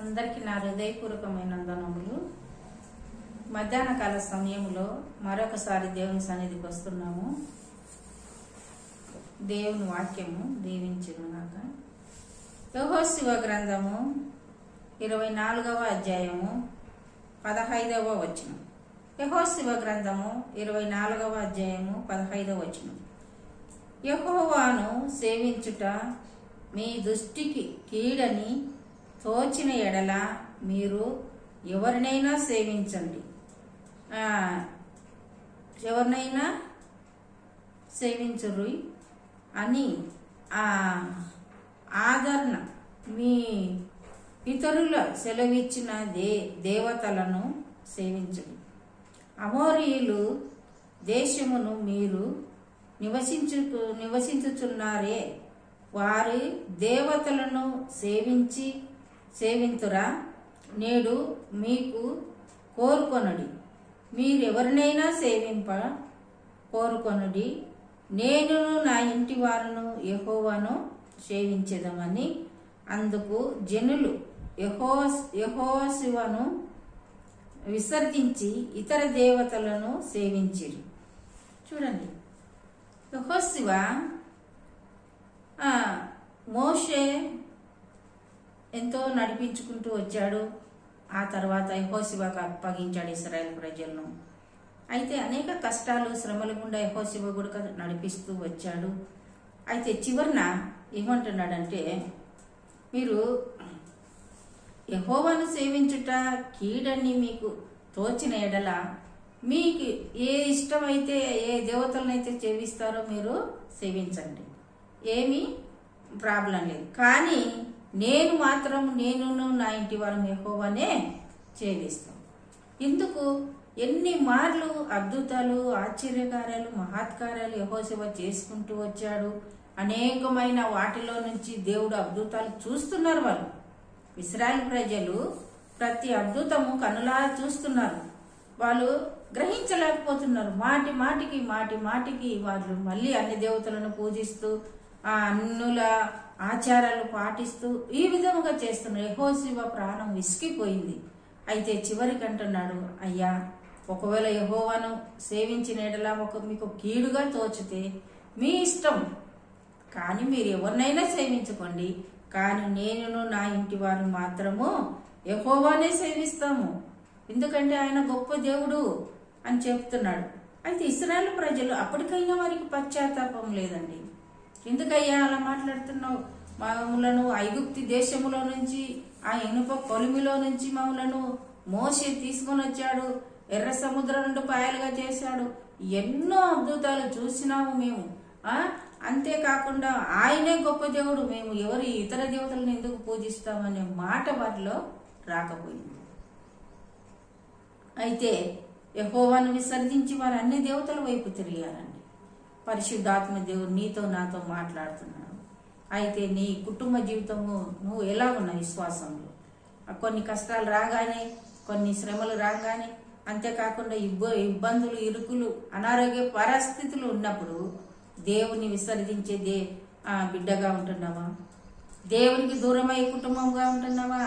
అందరికీ నా హృదయపూర్వకమైన వందనములు. మధ్యాహ్న కాల సమయంలో మరొకసారి దేవుని సన్నిధికి వస్తున్నాము. దేవుని వాక్యము దీవించుగాక. యెహోషువ గ్రంథము 24వ అధ్యాయము 15వ వచనం. యెహోషువ గ్రంథము 24వ అధ్యాయము 15వ వచనం. యెహోవాను సేవించుట మీ దృష్టికి కీడని తోచిన ఎడల మీరు ఎవరినైనా సేవించండి, ఎవరినైనా సేవించరు అని ఆదరణ మీ ఇతరుల సెలవిచ్చిన దేవతలను సేవించండి. అమోరీయులు దేశమును మీరు నివసించుచున్నారే, వారి దేవతలను సేవింతురా? నేడు మీకు కోరుకొనుడి, మీరెవరినైనా సేవింప కోరుకొనుడి. నేను నా ఇంటి వారును యెహోవాను సేవించెదమని. అందుకు జనులు యెహోషువను విసర్జించి ఇతర దేవతలను సేవించిరి. చూడండి, యెహోషువ మోషే ఎంతో నడిపించుకుంటూ వచ్చాడు. ఆ తర్వాత యెహోషువకు అప్పగించాడు ఇశ్రాయేలు ప్రజలను. అయితే అనేక కష్టాలు శ్రమల గుండా యెహోషువ కూడా నడిపిస్తూ వచ్చాడు. అయితే చివరిన ఏమంటున్నాడంటే, మీరు యెహోవాను సేవించుట కీడని మీకు తోచిన ఎడల మీకు ఏ ఇష్టమైతే ఏ దేవతలనైతే సేవిస్తారో మీరు సేవించండి, ఏమీ ప్రాబ్లం లేదు. కానీ నేను మాత్రం నా ఇంటి వారు యెహోవానే సేవిస్తాం. ఇందుకు ఎన్ని మార్లు అద్భుతాలు, ఆశ్చర్యకార్యాలు, మహత్కార్యాలు యెహోషువ చేసుకుంటూ వచ్చాడు. అనేకమైన వాటిలో నుంచి దేవుడు అద్భుతాలు చూస్తున్నారు. వాళ్ళు ఇశ్రాయేలు ప్రజలు ప్రతి అద్భుతము కన్నులారా చూస్తున్నారు. వాళ్ళు గ్రహించలేకపోతున్నారు. మాటి మాటికి వాళ్ళు మళ్ళీ అన్ని దేవతలను పూజిస్తూ ఆ అన్నుల ఆచారాలు పాటిస్తూ ఈ విధముగా చేస్తున్నారు. యెహోషువ ప్రాణం విసిగిపోయింది. అయితే చివరికి అంటున్నాడు, అయ్యా, ఒకవేళ యెహోవాను సేవించిన ఎడల మీకు కీడుగా తోచితే మీ ఇష్టం, కానీ మీరు ఎవరినైనా సేవించుకోండి, కానీ నేను నా ఇంటి వారు మాత్రము యెహోవానే సేవిస్తాము, ఎందుకంటే ఆయన గొప్ప దేవుడు అని చెప్తున్నాడు. అయితే ఇశ్రాయేలు ప్రజలు అప్పటికైనా వారికి పశ్చాత్తాపం లేదండి. ఎందుకయ్యా అలా మాట్లాడుతున్నావు? మమ్మలను ఐగుప్తి దేశములో నుంచి, ఆ ఇనుప కొలిమిలో నుంచి మమ్మలను మోషే తీసుకొని వచ్చాడు, ఎర్ర సముద్రం నుండి పాయలుగా చేశాడు, ఎన్నో అద్భుతాలు చూసినాము మేము. అంతేకాకుండా ఆయనే గొప్ప దేవుడు, మేము ఎవరి ఇతర దేవతలను ఎందుకు పూజిస్తామనే మాట వారిలో రాకపోయింది. అయితే యెహోవాను విసర్జించి వారు అన్ని దేవతల వైపు తిరిగారండి. పరిశుద్ధాత్మ దేవుడు నీతో నాతో మాట్లాడుతున్నాడు. అయితే నీ కుటుంబ జీవితము నువ్వు ఎలా ఉన్నావు విశ్వాసంలో? కొన్ని కష్టాలు రాగానే, కొన్ని శ్రమలు రాగానే, అంతేకాకుండా ఇబ్బందులు, ఇరుకులు, అనారోగ్య పరిస్థితులు ఉన్నప్పుడు దేవుని విసర్జించే బిడ్డగా ఉంటున్నావా? దేవునికి దూరమై కుటుంబంగా ఉంటున్నావా?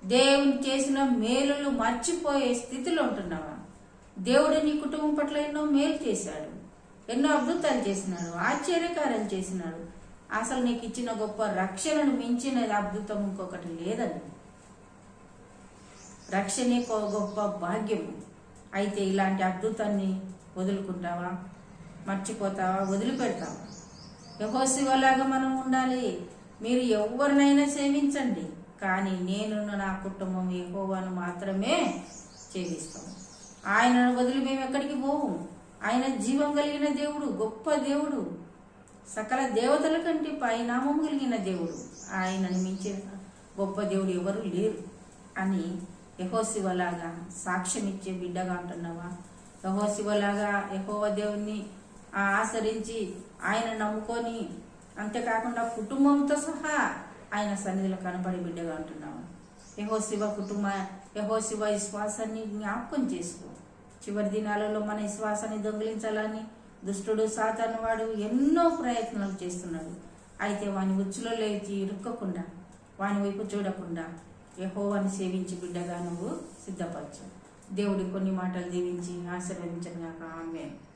దేవుని చేసిన మేలులు మర్చిపోయే స్థితిలో ఉంటున్నావా? దేవుడు నీ కుటుంబం పట్ల ఎన్నో మేలు చేశాడు, ఎన్నో అద్భుతాలు చేసినాడు, ఆశ్చర్యకార్యాలు చేసినాడు. అసలు నీకు ఇచ్చిన గొప్ప రక్షణను మించిన అద్భుతం ఇంకొకటి లేదండి. రక్షణే గొప్ప భాగ్యము. అయితే ఇలాంటి అద్భుతాన్ని వదులుకుంటావా? మర్చిపోతావా? వదిలిపెడతావా? యెహోషువలాగా మనం ఉండాలి. మీరు ఎవరినైనా సేవించండి, కానీ నేను నా కుటుంబం యెహోవాను మాత్రమే సేవిస్తాం. ఆయనను వదిలి మేము ఎక్కడికి పోవు. ఆయన జీవం కలిగిన దేవుడు, గొప్ప దేవుడు, సకల దేవతల కంటే పైనామం కలిగిన దేవుడు. ఆయనను మించిన గొప్ప దేవుడు ఎవరు లేరు అని యెహోషువలాగా సాక్ష్యం ఇచ్చే బిడ్డగా అంటున్నావా? యెహోషువలాగా యెహోవా దేవుణ్ణి ఆచరించి ఆయన నమ్ముకొని, అంతేకాకుండా కుటుంబంతో సహా ఆయన సన్నిధిలో కనబడి బిడ్డగా అంటున్నావా? యెహోషువ విశ్వాసాన్ని జ్ఞాపకం చేసుకో. చివరి దినాలలో మన విశ్వాసాన్ని దొంగిలించాలని దుష్టుడు సాతాను వాడు ఎన్నో ప్రయత్నాలు చేస్తున్నాడు. అయితే వాని ఉచ్చులో లేచి ఇరుక్కకుండా, వాని వైపు చూడకుండా యెహోవాని సేవించి బిడ్డగా నువ్వు సిద్ధపరచు. దేవుడి కొన్ని మాటలు దీవించి ఆశీర్వదించను గాక. ఆమేన్.